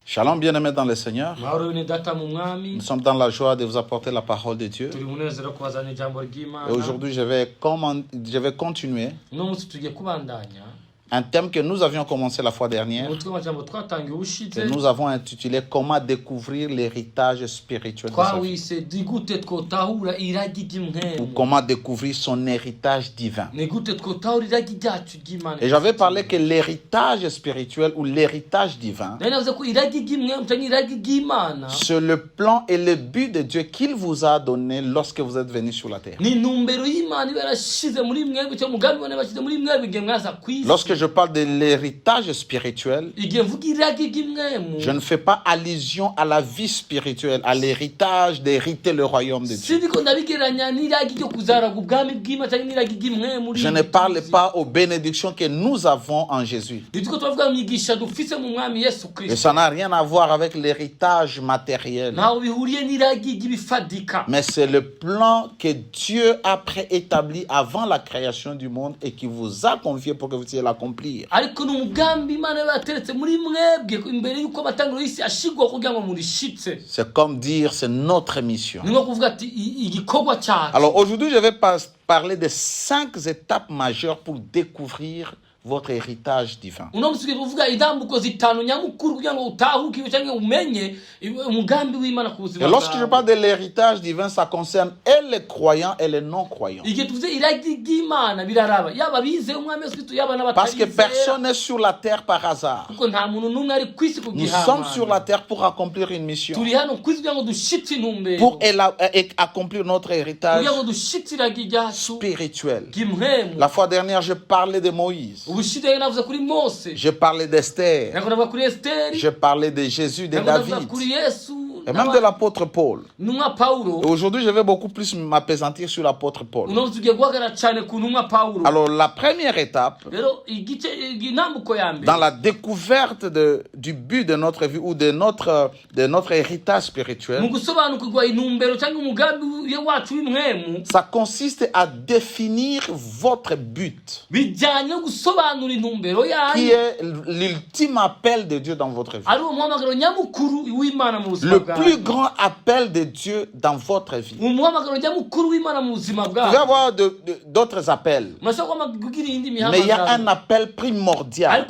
Shalom bien-aimés dans le Seigneur. Nous sommes dans la joie de vous apporter la parole de Dieu. Et aujourd'hui, je vais continuer un thème que nous avions commencé la fois dernière. Que nous avons intitulé « Comment découvrir l'héritage spirituel de sa vie » ou « Comment découvrir son héritage divin ». Et j'avais parlé que l'héritage spirituel ou l'héritage divin, c'est le plan et le but de Dieu qu'il vous a donné lorsque vous êtes venus sur la terre. Lorsque je parle de l'héritage spirituel, je ne fais pas allusion à la vie spirituelle, à l'héritage d'hériter le royaume de Dieu. Je ne parle pas aux bénédictions que nous avons en Jésus. Et ça n'a rien à voir avec l'héritage matériel. Mais c'est le plan que Dieu a préétabli avant la création du monde et qui vous a confié pour que vous puissiez l'accomplir. C'est comme dire, c'est notre mission. Alors aujourd'hui, je vais parler de 5 étapes majeures pour découvrir votre héritage divin. Et lorsque je parle de l'héritage divin, ça concerne et les croyants et les non-croyants. Parce que personne n'est sur la terre par hasard. Nous sommes sur la terre pour accomplir une mission. Pour accomplir notre héritage spirituel. La fois dernière, je parlais de Moïse. Je parlais d'Esther. Je parlais de Jésus, de David. Et même de l'apôtre Paul. Et aujourd'hui, je vais beaucoup plus m'appesantir sur l'apôtre Paul. Alors, la première étape, dans la découverte du but de notre vie ou de notre héritage spirituel, ça consiste à définir votre but, qui est l'ultime appel de Dieu dans votre vie. Le plus grand appel de Dieu dans votre vie. Vous pouvez avoir d'autres appels, mais il y a un appel primordial.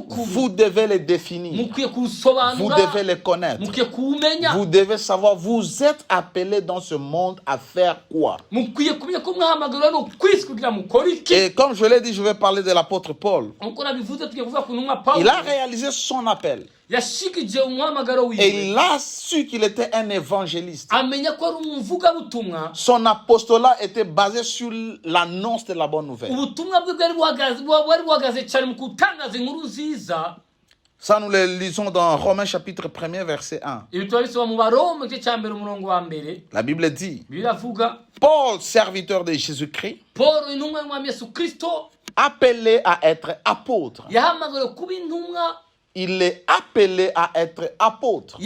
Vous devez le définir. Vous devez le connaître. Vous devez savoir, vous êtes appelé dans ce monde à faire quoi. Et comme je l'ai dit, je vais parler de l'apôtre Paul. Il a réalisé son appel. Et il a su qu'il était un évangéliste. Son apostolat était basé sur l'annonce de la bonne nouvelle. Ça, nous le lisons dans Romains chapitre 1er, verset 1. La Bible dit, Paul, serviteur de Jésus-Christ, appelé à être apôtre. Il est appelé à être apôtre.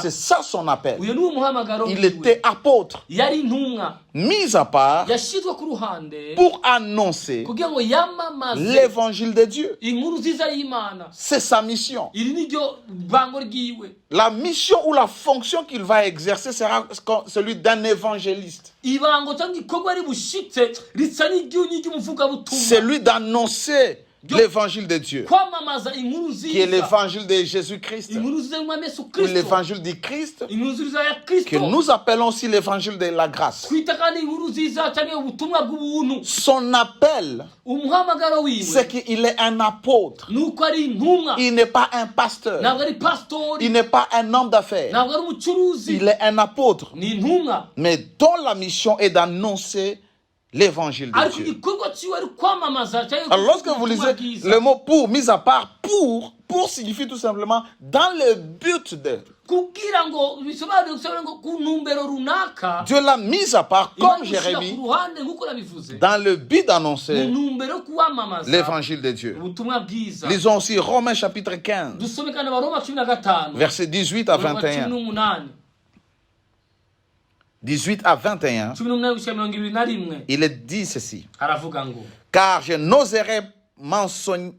C'est ça son appel. Il était apôtre, mis à part pour annoncer l'évangile de Dieu. C'est sa mission. La mission ou la fonction qu'il va exercer sera celui d'un évangéliste. Celui d'annoncer l'évangile de Dieu, qui est l'évangile de Jésus-Christ, ou l'évangile du Christ, que nous appelons aussi l'évangile de la grâce. Son appel, c'est qu'il est un apôtre. Il n'est pas un pasteur. Il n'est pas un homme d'affaires. Il est un apôtre, mais dont la mission est d'annoncer l'évangile de Dieu. Alors lorsque vous lisez le mot pour, mis à part, pour signifie tout simplement dans le but de. Dieu l'a mis à part comme Jérémie dans le but d'annoncer l'évangile de Dieu. Lisons aussi Romains chapitre 15, versets 18 à 21. 18 à 21, il est dit ceci. Car je n'oserais mentionné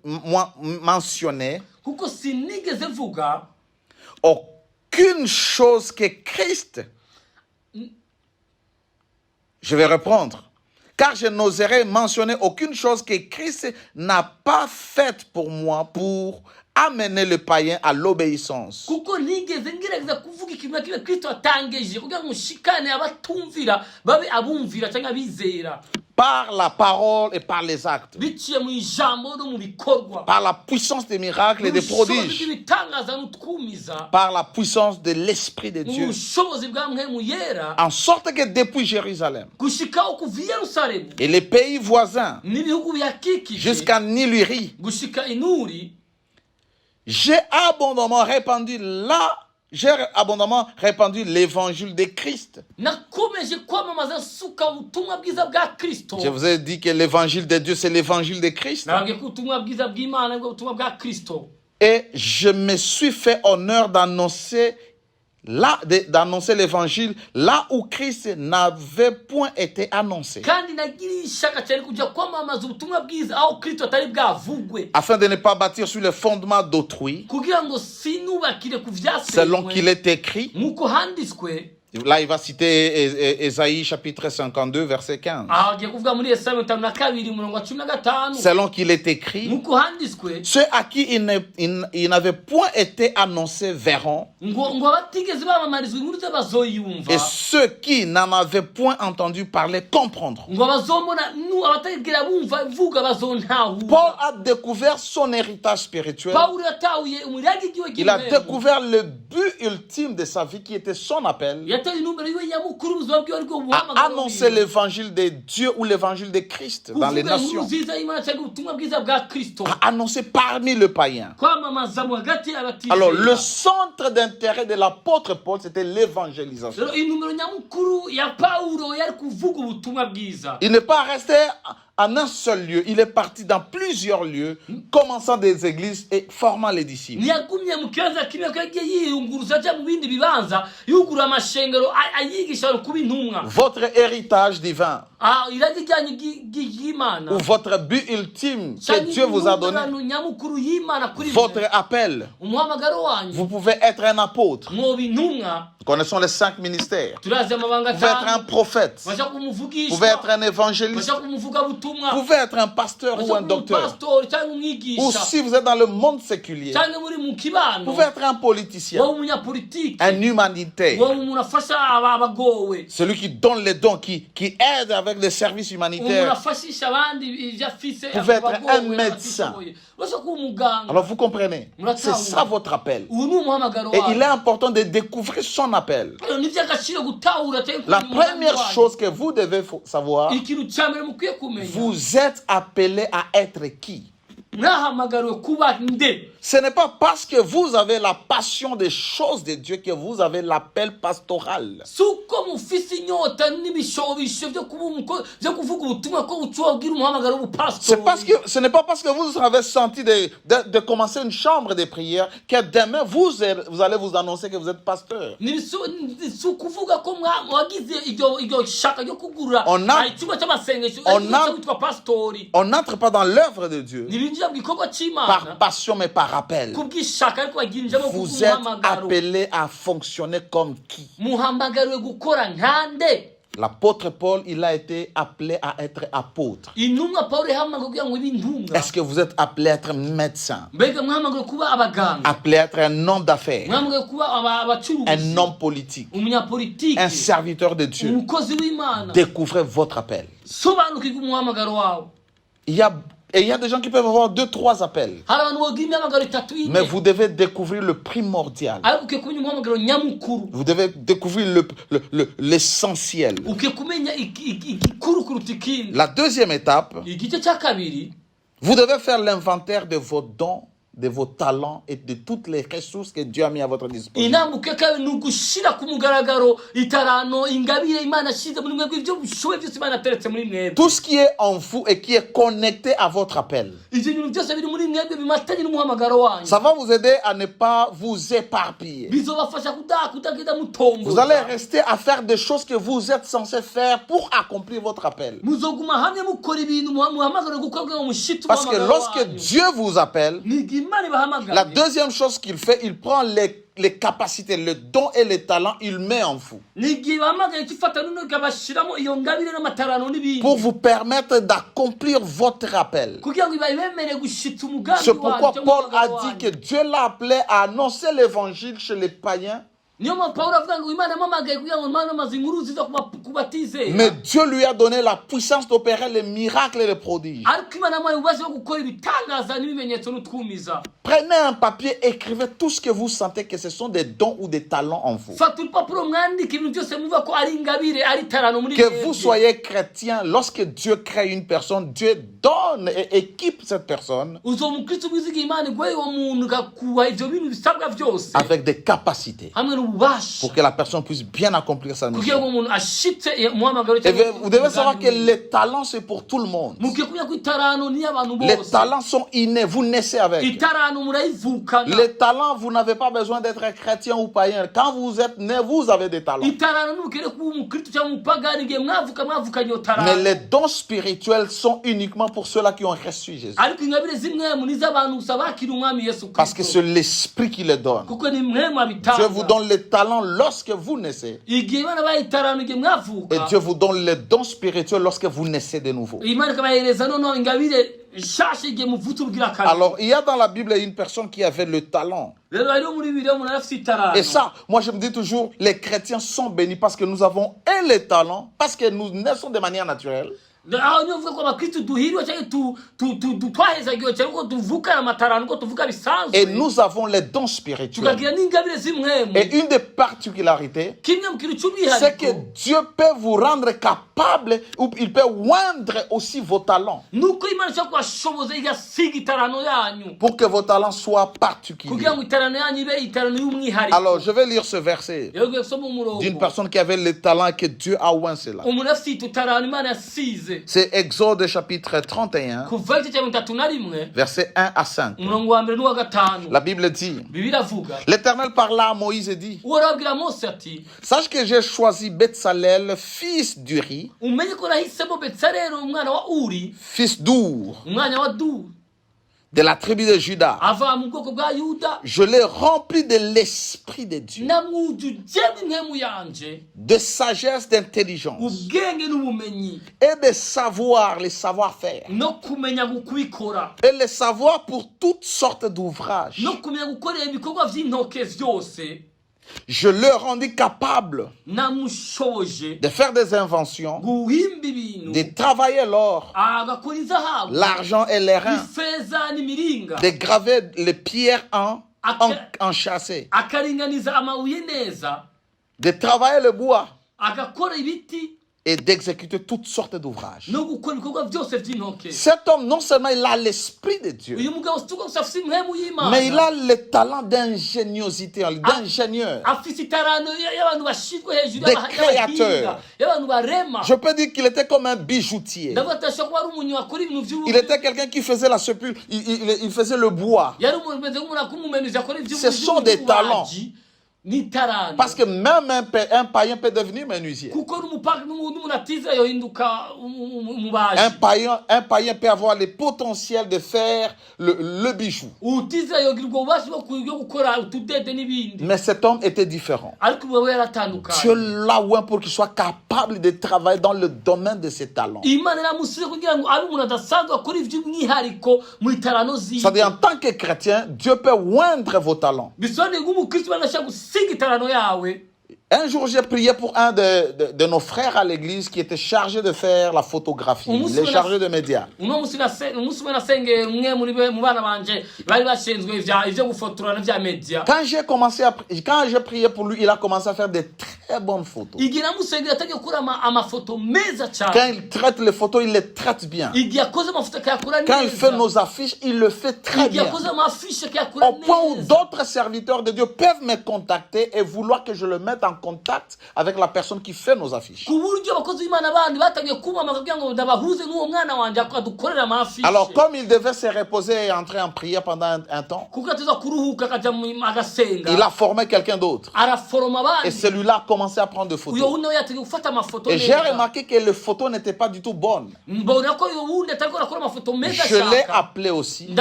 aucune chose que Christ. Je vais reprendre. Car je n'oserais mentionner aucune chose que Christ n'a pas faite pour moi pour amener le païen à l'obéissance. Par la parole et par les actes. Par la puissance des miracles et des prodiges. Par la puissance de l'Esprit de Dieu. En sorte que depuis Jérusalem et les pays voisins jusqu'à Nilurie, j'ai abondamment répandu l'évangile de Christ. Je vous ai dit que l'évangile de Dieu, c'est l'évangile de Christ. Et je me suis fait honneur d'annoncer l'évangile là où Christ n'avait point été annoncé. Afin de ne pas bâtir sur le fondement d'autrui, selon qu'il est écrit. Là, il va citer Ésaïe chapitre 52, verset 15. Selon qu'il est écrit, ceux à qui il n'avait point été annoncé verront, et ceux qui n'en avaient point entendu parler comprendront. Paul a découvert son héritage spirituel. Il a découvert le but ultime de sa vie qui était son appel. À annoncer l'évangile de Dieu ou l'évangile de Christ dans les nations. À annoncer parmi le païen. Alors, le centre d'intérêt de l'apôtre Paul, c'était l'évangélisation. Il n'est pas resté en un seul lieu, il est parti dans plusieurs lieux, commençant des églises et formant les disciples. Votre héritage divin, ou votre but ultime que Dieu vous a donné, votre appel, vous pouvez être un apôtre. Nous connaissons les 5 ministères. Vous pouvez être un prophète. Vous pouvez être un évangéliste. Vous pouvez être un pasteur ou un docteur. Ou si vous êtes dans le monde séculier, vous pouvez être un politicien, un humanitaire, celui qui donne les dons, qui aide avec les services humanitaires. Vous pouvez être un médecin. Alors vous comprenez, c'est ça votre appel. Et il est important de découvrir son appel. La première chose que vous devez savoir, vous êtes appelé à être qui? Ce n'est pas parce que vous avez la passion des choses de Dieu que vous avez l'appel pastoral. Ce n'est pas parce que vous avez senti de commencer une chambre de prière que demain vous allez vous annoncer que vous êtes pasteur. On n'entre pas dans l'œuvre de Dieu par passion mais par appel. Vous êtes appelé à fonctionner comme qui? L'apôtre Paul, il a été appelé à être apôtre. Est-ce que vous êtes appelé à être médecin? Appelé à être un homme d'affaires? Un homme politique? Un serviteur de Dieu? Découvrez votre appel. Il y a des gens qui peuvent avoir 2-3 appels. Mais vous devez découvrir le primordial. Vous devez découvrir l'essentiel. La deuxième étape, vous devez faire l'inventaire de vos dons de vos talents et de toutes les ressources que Dieu a mis à votre disposition. Tout ce qui est en vous et qui est connecté à votre appel, ça va vous aider à ne pas vous éparpiller. Vous allez rester à faire des choses que vous êtes censé faire pour accomplir votre appel. Parce que lorsque Dieu vous appelle, la deuxième chose qu'il fait, il prend les capacités, le don et les talents, il met en vous. Pour vous permettre d'accomplir votre appel. C'est pourquoi Paul a dit que Dieu l'a appelé à annoncer l'évangile chez les païens. Mais Dieu lui a donné la puissance d'opérer les miracles et les prodiges. Prenez un papier, écrivez tout ce que vous sentez que ce sont des dons ou des talents en vous. Que vous soyez chrétien, lorsque Dieu crée une personne, Dieu donne et équipe cette personne avec des capacités pour que la personne puisse bien accomplir sa mission. Et vous devez savoir que les talents, c'est pour tout le monde. Les talents sont innés, vous naissez avec. Les talents, vous n'avez pas besoin d'être chrétien ou païen. Quand vous êtes né, vous avez des talents. Mais les dons spirituels sont uniquement pour ceux-là qui ont reçu Jésus. Parce que c'est l'Esprit qui les donne. Dieu vous donne les talents lorsque vous naissez. Et Dieu vous donne les dons spirituels lorsque vous naissez de nouveau. Alors, il y a dans la Bible une personne qui avait le talent. Et ça, moi je me dis toujours, les chrétiens sont bénis parce que nous avons les talents, parce que nous naissons de manière naturelle. Et nous avons les dons spirituels. Et une des particularités, c'est que Dieu peut vous rendre capable, ou il peut oindre aussi vos talents, pour que vos talents soient particuliers. Alors je vais lire ce verset d'une personne qui avait le talent et que Dieu a oint cela. C'est Exode chapitre 31, versets 1 à 5. La Bible dit, l'Éternel parla à Moïse et dit, sache que j'ai choisi Betsalel, fils d'Uri, fils d'Ur, de la tribu de Juda. Je l'ai rempli de l'Esprit de Dieu, de sagesse, d'intelligence et de savoir, les savoir-faire, et les savoir pour toutes sortes d'ouvrages. Je leur rendis capable de faire des inventions, de travailler l'or, l'argent et les reins, de graver les pierres enchâssées, de travailler le bois et d'exécuter toutes sortes d'ouvrages. Cet homme, non seulement il a l'Esprit de Dieu, mais il a le talent d'ingéniosité, d'ingénieur, de créateur. Je peux dire qu'il était comme un bijoutier. Il était quelqu'un qui faisait la sépulture, il faisait le bois. Ce sont des talents. Parce que même un païen peut devenir menuisier. Un païen peut avoir le potentiel de faire le bijou. Mais cet homme était différent. Dieu l'a oint pour qu'il soit capable de travailler dans le domaine de ses talents. C'est-à-dire, en tant que chrétien, Dieu peut oindre vos talents. Un jour, j'ai prié pour un de nos frères à l'église qui était chargé de faire la photographie. Il est chargé de médias. Quand j'ai prié pour lui, il a commencé à faire des très bonnes photos. Quand il traite les photos, il les traite bien. Quand il fait nos affiches, il le fait très bien. Au point où d'autres serviteurs de Dieu peuvent me contacter et vouloir que je le mette en contact avec la personne qui fait nos affiches. Alors, comme il devait se reposer et entrer en prière pendant un temps, il a formé quelqu'un d'autre. Et celui-là a commencé à prendre des photos. Et j'ai remarqué que les photos n'étaient pas du tout bonnes. Je l'ai appelé aussi.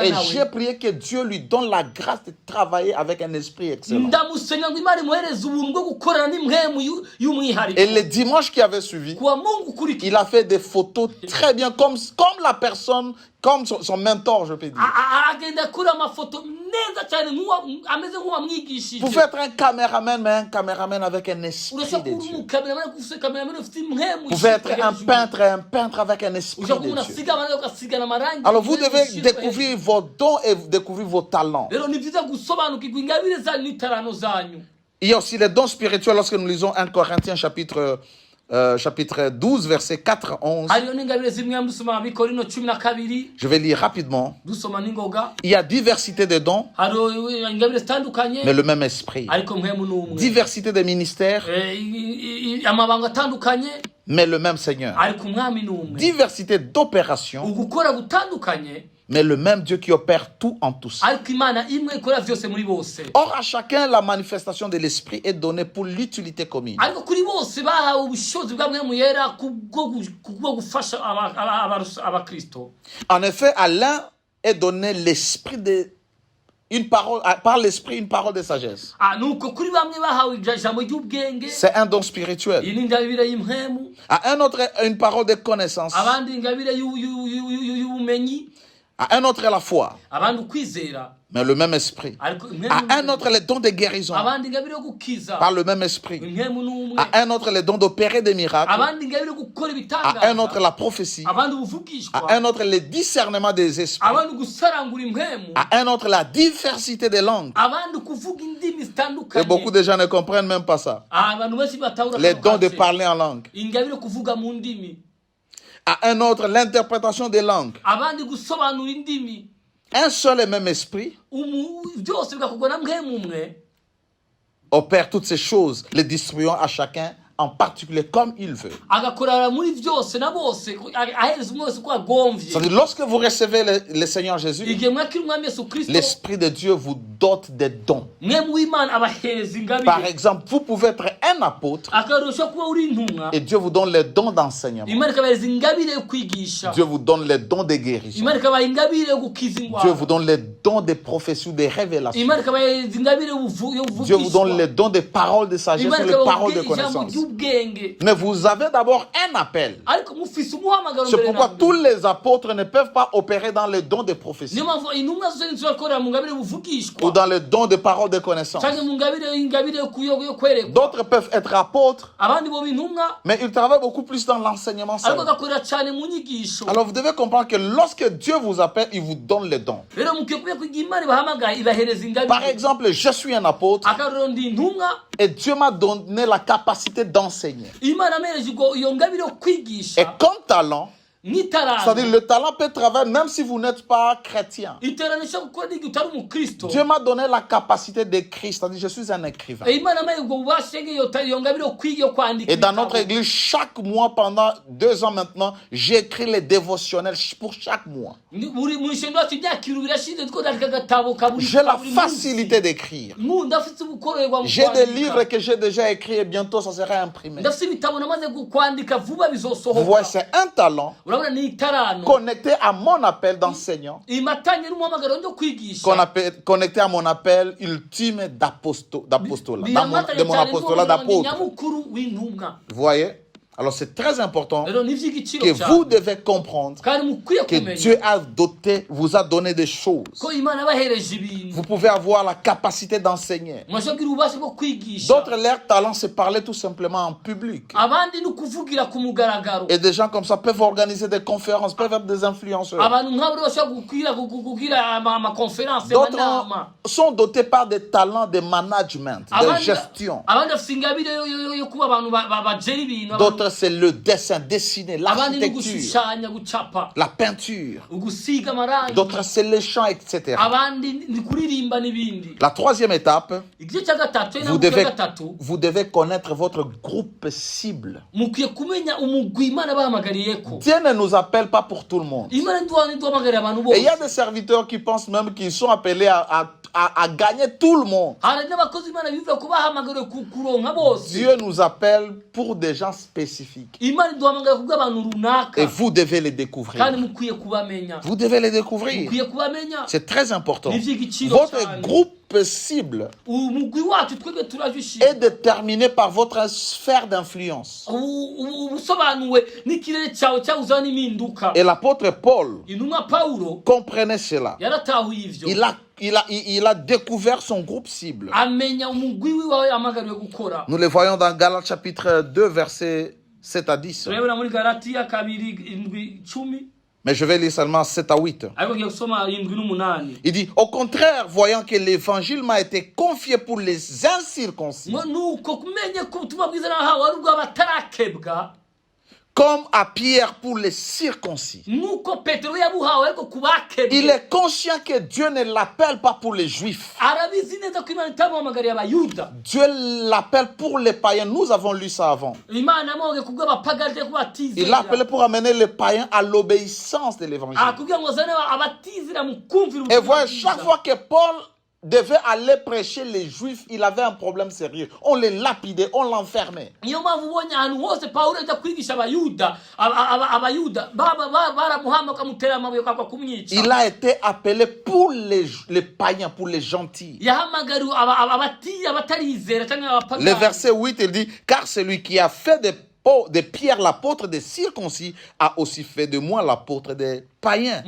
Et j'ai prié que Dieu lui donne la grâce de travailler avec un esprit excellent. Et le dimanche qui avait suivi, il a fait des photos très bien, comme la personne, comme son mentor, je peux dire. Vous pouvez être un caméraman, mais un caméraman avec un esprit de Dieu. Vous pouvez être un peintre avec un esprit de Dieu. Alors vous devez découvrir vos dons et découvrir vos talents. Il y a aussi les dons spirituels lorsque nous lisons 1 Corinthiens chapitre 12, versets 4 à 11. Je vais lire rapidement. Il y a diversité de dons, mais le même esprit. Diversité de ministères, mais le même Seigneur. Diversité d'opérations, mais le même Dieu qui opère tout en tous. Or, à chacun, la manifestation de l'Esprit est donnée pour l'utilité commune. En effet, à l'un est donné l'esprit de par l'esprit une parole de sagesse. C'est un don spirituel. À un autre, une parole de connaissance. À un autre, la foi. Mais le même esprit. À un autre, les dons de guérison. Par le même esprit. À un autre, les dons d'opérer des miracles. À un autre, la prophétie. À un autre, le discernement des esprits. À un autre, la diversité des langues. Et beaucoup de gens ne comprennent même pas ça. Les dons de parler en langue. À un autre, l'interprétation des langues. Un seul et même esprit opère toutes ces choses, les distribuant à chacun en particulier comme il veut. C'est-à-dire, lorsque vous recevez le Seigneur Jésus, l'Esprit de Dieu vous dote des dons. Par exemple, vous pouvez être un apôtre et Dieu vous donne les dons d'enseignement. Dieu vous donne les dons de guérison. Dieu vous donne les dons de prophétie ou de révélation. Dieu vous donne les dons de paroles de sagesse ou les paroles de connaissance. Mais vous avez d'abord un appel. C'est pourquoi tous les apôtres ne peuvent pas opérer dans les dons de prophétie ou dans les dons de paroles de connaissance. D'autres peuvent être apôtres, mais ils travaillent beaucoup plus dans l'enseignement. Alors vous devez comprendre que lorsque Dieu vous appelle, il vous donne les dons. Par exemple, je suis un apôtre et Dieu m'a donné la capacité d'enseigner. Et comme talent, c'est-à-dire le talent peut travailler même si vous n'êtes pas chrétien. Dieu m'a donné la capacité d'écrire, c'est-à-dire je suis un écrivain. Et dans notre église, chaque mois pendant 2 ans maintenant, j'écris les dévotionnels pour chaque mois. J'ai la facilité d'écrire. J'ai des livres que j'ai déjà écrits et bientôt ça sera imprimé. Vous voyez, c'est un talent connecté à mon appel d'enseignant, connecté à mon appel ultime d'apostolat, de mon apostolat d'apôtre. Vous voyez? Alors c'est très important que vous devez comprendre que Dieu vous a donné des choses. Vous pouvez avoir la capacité d'enseigner. D'autres, leur talent, c'est parler tout simplement en public. Et des gens comme ça peuvent organiser des conférences, peuvent être des influenceurs. D'autres sont dotés par des talents de management, de gestion. D'autres, c'est le dessin, dessiner, l'architecture, la peinture. D'autres, c'est les chants, etc. La troisième étape, vous devez connaître votre groupe cible. Dieu ne nous appelle pas pour tout le monde. Et il y a des serviteurs qui pensent même qu'ils sont appelés à gagner tout le monde. Dieu nous appelle pour des gens spécifiques. Et vous devez les découvrir. Vous devez les découvrir. C'est très important. Votre groupe cible est déterminé par votre sphère d'influence. Et l'apôtre Paul comprenait cela. Il a découvert son groupe cible. Nous le voyons dans Galates chapitre 2, versets 7 à 10. Mais je vais lire seulement 7 à 8. Il dit, au contraire, voyant que l'évangile m'a été confié pour les incirconcis, comme à Pierre pour les circoncis. Il est conscient que Dieu ne l'appelle pas pour les juifs. Dieu l'appelle pour les païens. Nous avons lu ça avant. Il l'a appelé pour amener les païens à l'obéissance de l'évangile. Et voilà, chaque fois que Paul devait aller prêcher les juifs, il avait un problème sérieux. On les lapidait, on l'enfermait. Il a été appelé pour les païens, pour les gentils. Le verset 8, il dit, car celui qui a fait de Pierre l'apôtre des circoncis a aussi fait de moi l'apôtre des païens.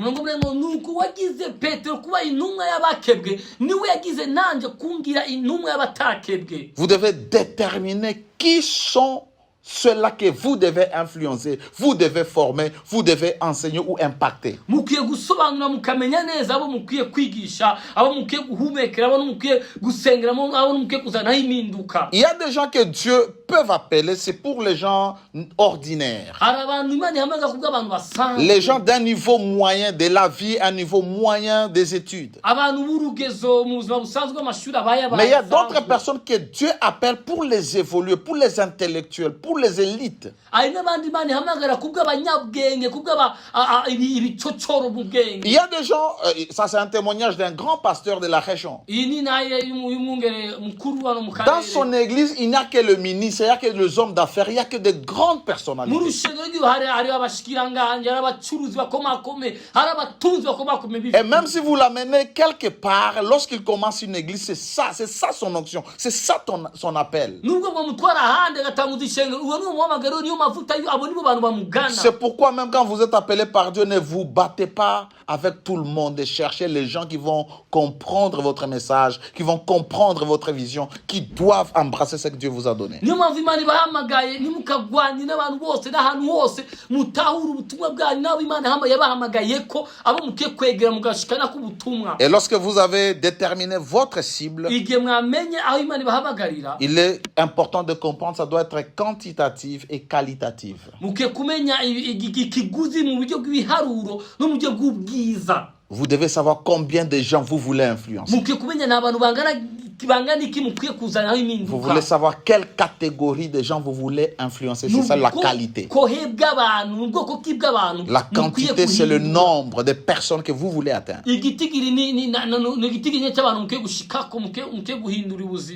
Vous devez déterminer qui sont ceux-là que vous devez influencer, vous devez former, vous devez enseigner ou impacter. Il y a des gens que Dieu peut appeler, c'est pour les gens ordinaires. Les gens d'un niveau moyen de la vie, un niveau moyen des études. Mais il y a d'autres personnes que Dieu appelle pour les évoluer, pour les intellectuels, pour les élites. Il y a des gens, ça c'est un témoignage d'un grand pasteur de la région. Dans son église, il n'y a que le ministre, il n'y a que les hommes d'affaires, il n'y a que de grandes personnalités. Et même si vous l'amenez quelque part, lorsqu'il commence une église, c'est ça son onction, c'est ça son appel. C'est pourquoi même quand vous êtes appelé par Dieu, ne vous battez pas avec tout le monde et cherchez les gens qui vont comprendre votre message, qui vont comprendre votre vision, qui doivent embrasser ce que Dieu vous a donné. Et lorsque vous avez déterminé votre cible, il est important de comprendre que ça doit être quantitatif et qualitatif. Vous devez savoir combien de gens vous voulez influencer. Vous voulez savoir quelle catégorie de gens vous voulez influencer. C'est ça la qualité. La quantité, c'est le nombre de personnes que vous voulez atteindre.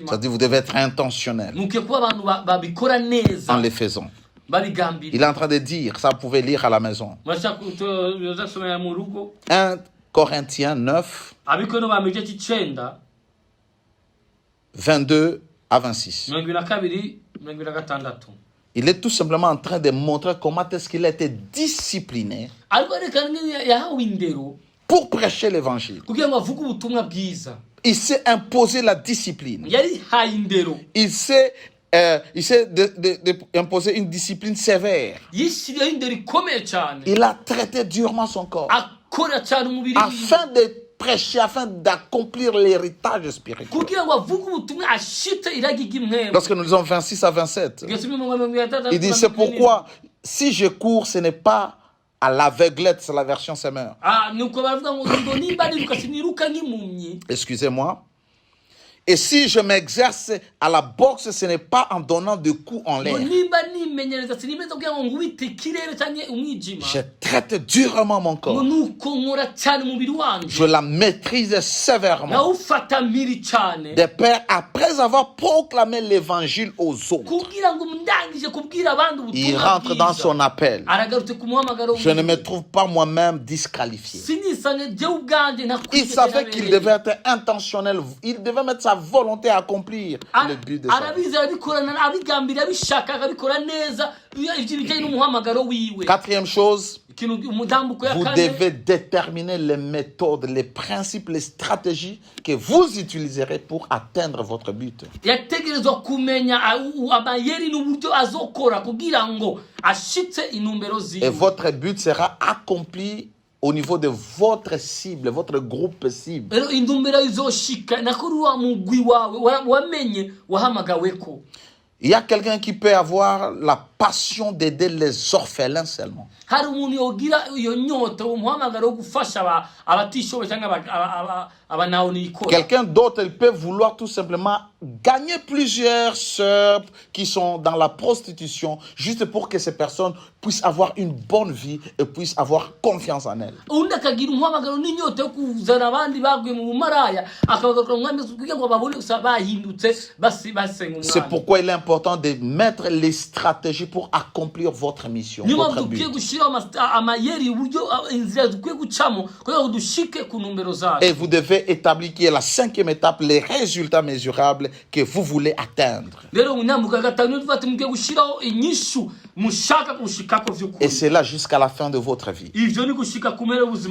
C'est-à-dire vous devez être intentionnel en les faisant. Il est en train de dire, ça vous pouvez lire à la maison. 1 Corinthiens 9, 22 à 26. Il est tout simplement en train de montrer comment est-ce qu'il a été discipliné pour prêcher l'évangile. Il s'est imposé la discipline. Il s'est imposé une discipline sévère. Il a traité durement son corps afin de prêcher, afin d'accomplir l'héritage spirituel. Lorsque nous lisons 26 à 27, il dit, c'est pourquoi si je cours, ce n'est pas à l'aveuglette, c'est la version Semeur. Excusez-moi. Et si je m'exerce à la boxe, ce n'est pas en donnant de coups en l'air. Je traite durement mon corps. Je la maîtrise sévèrement. De peur, après avoir proclamé l'évangile aux autres, il rentre dans son appel. Je ne me trouve pas moi-même disqualifié. Il savait qu'il devait être intentionnel. Il devait mettre sa volonté à accomplir le but de sa vie. Quatrième chose, vous devez déterminer les méthodes, les principes, les stratégies que vous utiliserez pour atteindre votre but. Et votre but sera accompli au niveau de votre cible, votre groupe cible. Il y a quelqu'un qui peut avoir la passion d'aider les orphelins seulement. Quelqu'un d'autre, il peut vouloir tout simplement gagner plusieurs sœurs qui sont dans la prostitution, juste pour que ces personnes puissent avoir une bonne vie et puissent avoir confiance en elles. C'est pourquoi il est important de mettre les stratégies pour accomplir votre mission, votre but. Et vous devez établir qui est la 5e étape, les résultats mesurables que vous voulez atteindre. Et c'est là jusqu'à la fin de votre vie.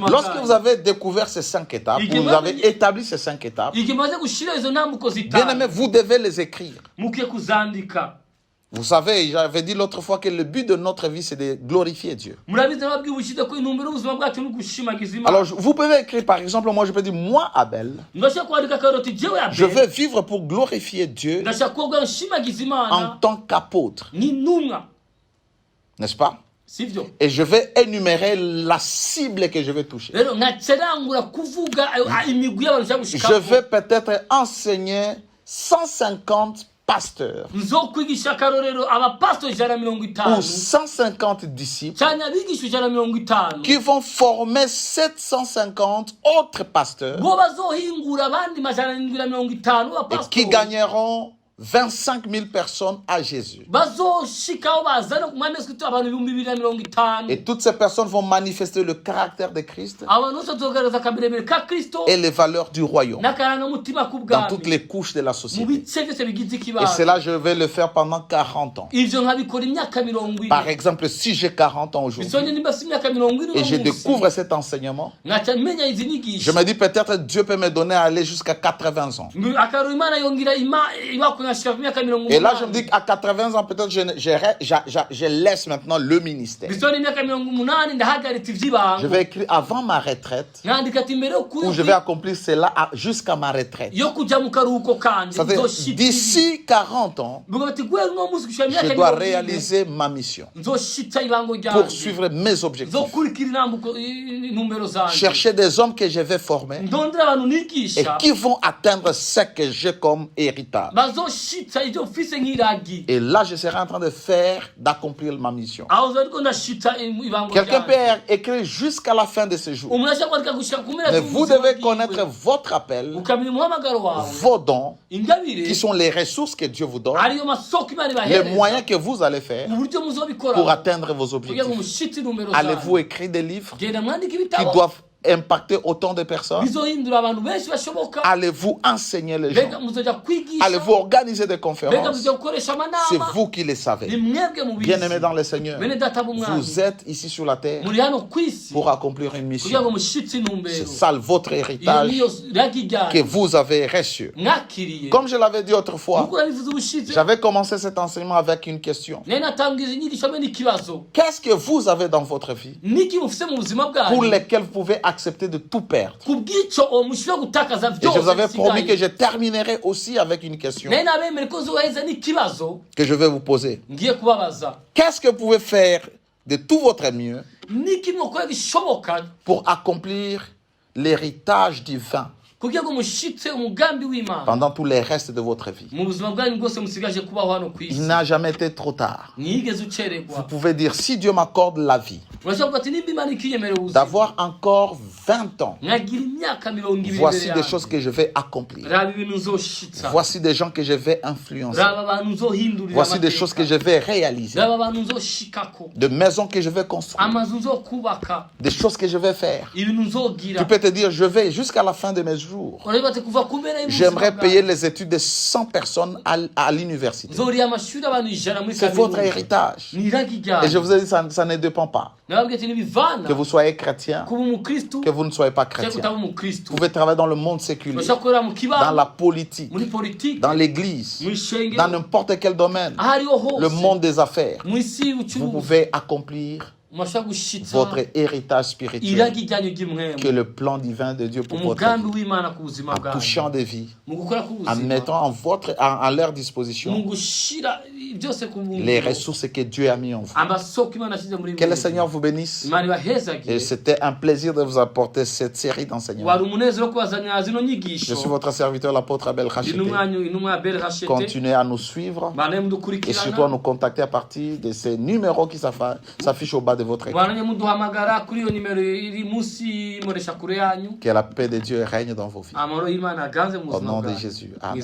Lorsque vous avez découvert ces 5 étapes, vous avez établi ces 5 étapes, bien aimé, vous devez les écrire. Vous savez, j'avais dit l'autre fois que le but de notre vie, c'est de glorifier Dieu. Alors, vous pouvez écrire, par exemple, moi je peux dire, moi, Abel, je veux vivre pour glorifier Dieu en tant qu'apôtre. N'est-ce pas? Et je vais énumérer la cible que je vais toucher. Je vais peut-être enseigner 150 pasteurs ou 150 disciples qui vont former 750 autres pasteurs et qui gagneront 25 000 personnes à Jésus. Et toutes ces personnes vont manifester le caractère de Christ et les valeurs du royaume dans toutes les couches de la société. Et cela, je vais le faire pendant 40 ans. Par exemple, si j'ai 40 ans aujourd'hui et je découvre cet enseignement, je me dis peut-être Dieu peut me donner à aller jusqu'à 80 ans. Et là, je me dis qu'à 80 ans, peut-être je laisse maintenant le ministère. Je vais écrire avant ma retraite, où je vais accomplir cela jusqu'à ma retraite. C'est-à-dire, d'ici 40 ans, je dois réaliser ma mission, poursuivre mes objectifs, chercher des hommes que je vais former et qui vont atteindre ce que j'ai comme héritage. Et là, je serai en train d'accomplir ma mission. Quelqu'un peut écrire jusqu'à la fin de ce jour. Mais vous devez connaître votre appel, vos dons, qui sont les ressources que Dieu vous donne, les moyens que vous allez faire pour atteindre vos objectifs. Allez-vous écrire des livres qui doivent impacter autant de personnes? Allez-vous enseigner les gens? Allez-vous organiser des conférences? C'est vous qui les savez. Bien-aimés dans le Seigneur, vous êtes ici sur la terre pour accomplir une mission. C'est ça votre héritage que vous avez reçu. Comme je l'avais dit autrefois, j'avais commencé cet enseignement avec une question. Qu'est-ce que vous avez dans votre vie pour lesquels vous pouvez accepter de tout perdre? Et je vous avais promis que je terminerai aussi avec une question que je vais vous poser. Qu'est-ce que vous pouvez faire de tout votre mieux pour accomplir l'héritage divin pendant tous les restes de votre vie? Il n'a jamais été trop tard. Vous pouvez dire, si Dieu m'accorde la vie, d'avoir encore 20 ans, voici des choses que je vais accomplir. Voici des gens que je vais influencer. Voici des choses que je vais réaliser. De maisons que je vais construire. Des choses que je vais faire. Tu peux te dire, je vais jusqu'à la fin de mes jours. J'aimerais payer les études de 100 personnes à l'université. C'est votre héritage. Et je vous ai dit, ça ne dépend pas. Que vous soyez chrétien, que vous ne soyez pas chrétien. Vous pouvez travailler dans le monde séculier, dans la politique, dans l'église, dans n'importe quel domaine, le monde des affaires. Vous pouvez accomplir votre héritage spirituel, que le plan divin de Dieu pour votre vie, en touchant des vies, en mettant en leur disposition les ressources que Dieu a mis en vous. Que le Seigneur vous bénisse. Et c'était un plaisir de vous apporter cette série d'enseignements. Je suis votre serviteur, l'apôtre Abel Racheté. Continuez à nous suivre et surtout à nous contacter à partir de ces numéros qui s'affichent au bas de votre écran. Que la paix de Dieu règne dans vos vies. Au nom de Jésus. Amen.